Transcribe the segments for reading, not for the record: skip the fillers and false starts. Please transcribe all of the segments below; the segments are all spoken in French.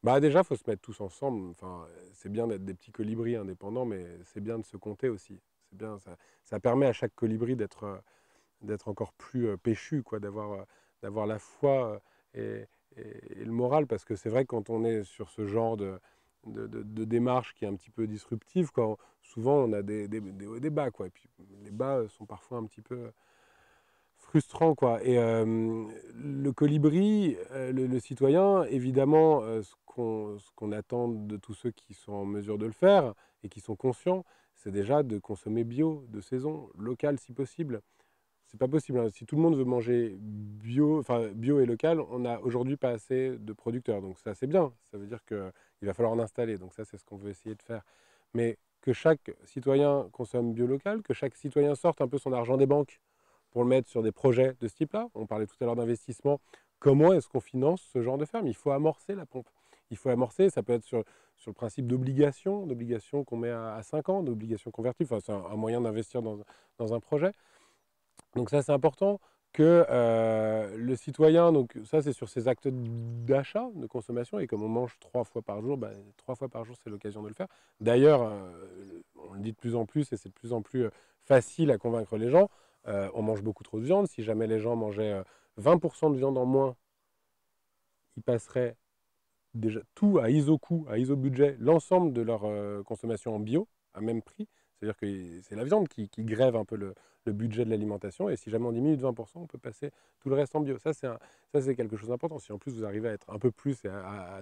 Bah déjà, il faut se mettre tous ensemble. Enfin, c'est bien d'être des petits colibris indépendants, mais c'est bien de se compter aussi. C'est bien, ça permet à chaque colibri d'être encore plus péchu, quoi, d'avoir la foi et le moral, parce que c'est vrai que quand on est sur ce genre de démarche qui est un petit peu disruptive, quoi, souvent on a des hauts et des bas, quoi, et puis les bas sont parfois un petit peu frustrant, quoi. Et le colibri, le citoyen, évidemment, ce qu'on attend de tous ceux qui sont en mesure de le faire et qui sont conscients, c'est déjà de consommer bio, de saison, local si possible. C'est pas possible, hein. Si tout le monde veut manger bio, enfin bio et local, on n'a aujourd'hui pas assez de producteurs. Donc ça, c'est bien. Ça veut dire qu'il va falloir en installer. Donc ça, c'est ce qu'on veut essayer de faire. Mais que chaque citoyen consomme bio local, que chaque citoyen sorte un peu son argent des banques pour le mettre sur des projets de ce type-là. On parlait tout à l'heure d'investissement. Comment est-ce qu'on finance ce genre de ferme? Il faut amorcer la pompe. Il faut amorcer, ça peut être sur le principe d'obligation qu'on met à 5 ans, d'obligation convertible. Enfin, c'est un moyen d'investir dans un projet. Donc ça, c'est important que le citoyen, donc ça c'est sur ses actes d'achat, de consommation, et comme on mange 3 fois par jour, bah, 3 fois par jour c'est l'occasion de le faire. D'ailleurs, on le dit de plus en plus et c'est de plus en plus facile à convaincre les gens, on mange beaucoup trop de viande. Si jamais les gens mangeaient 20% de viande en moins, ils passeraient déjà tout à ISO-coût, à ISO-budget, l'ensemble de leur consommation en bio, à même prix. C'est-à-dire que c'est la viande qui grève un peu le budget de l'alimentation. Et si jamais on diminue de 20%, on peut passer tout le reste en bio. Ça, c'est quelque chose d'important. Si en plus vous arrivez à être un peu plus et à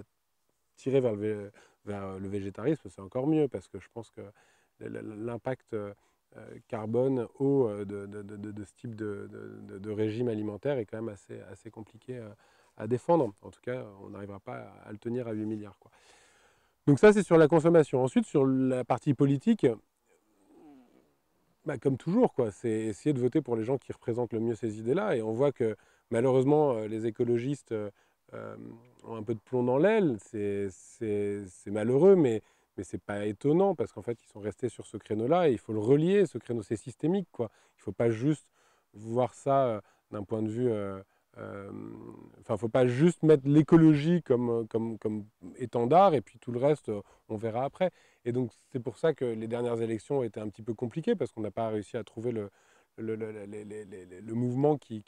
tirer vers le végétarisme, c'est encore mieux, parce que je pense que l'impact carbone haut de ce type de régime alimentaire est quand même assez compliqué à défendre. En tout cas, on n'arrivera pas à le tenir à 8 milliards, quoi. Donc ça, c'est sur la consommation. Ensuite, sur la partie politique, bah, comme toujours, quoi, c'est essayer de voter pour les gens qui représentent le mieux ces idées-là. Et on voit que malheureusement, les écologistes euh, ont un peu de plomb dans l'aile. C'est malheureux, mais c'est pas étonnant, parce qu'en fait, ils sont restés sur ce créneau-là et il faut le relier. Ce créneau, c'est systémique, quoi. Il ne faut pas juste voir ça d'un point de vue. Euh, Enfin, il ne faut pas juste mettre l'écologie comme étendard et puis tout le reste, on verra après. Et donc, c'est pour ça que les dernières élections étaient un petit peu compliquées, parce qu'on n'a pas réussi à trouver le mouvement qui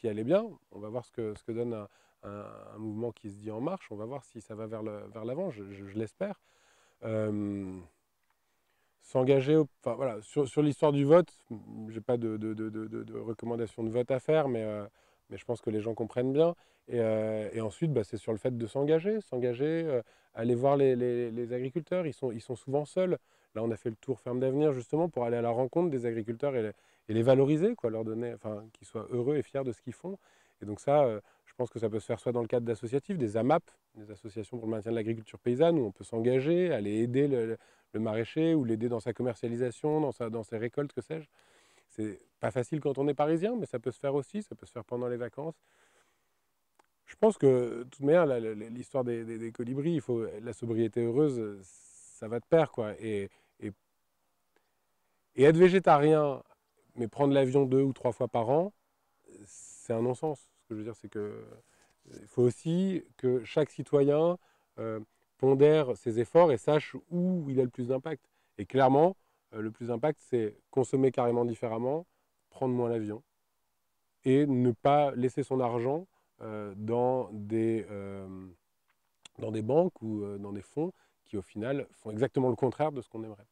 allait bien. On va voir ce que donne un mouvement qui se dit En Marche. On va voir si ça va vers l'avant, je l'espère. Euh, S'engager, enfin voilà, sur l'histoire du vote, j'ai pas de recommandation de vote à faire, mais je pense que les gens comprennent bien. Et ensuite, bah, c'est sur le fait de s'engager, aller voir les agriculteurs. Ils sont souvent seuls. Là, on a fait le tour Ferme d'Avenir justement pour aller à la rencontre des agriculteurs et les valoriser, quoi, leur donner, enfin, qu'ils soient heureux et fiers de ce qu'ils font. Et donc ça, je pense que ça peut se faire soit dans le cadre d'associatifs, des AMAP, des associations pour le maintien de l'agriculture paysanne, où on peut s'engager, aller aider le maraîcher ou l'aider dans sa commercialisation, dans ses récoltes, que sais-je. C'est pas facile quand on est parisien, mais ça peut se faire aussi, ça peut se faire pendant les vacances. Je pense que, de toute manière, l'histoire des colibris, la sobriété heureuse, ça va de pair, quoi. Et être végétarien, mais prendre l'avion 2 ou 3 fois par an, c'est un non-sens. Ce que je veux dire, c'est que il faut aussi que chaque citoyen euh, pondère ses efforts et sache où il a le plus d'impact. Et clairement, le plus d'impact, c'est consommer carrément différemment, prendre moins l'avion et ne pas laisser son argent dans des banques ou dans des fonds qui, au final, font exactement le contraire de ce qu'on aimerait.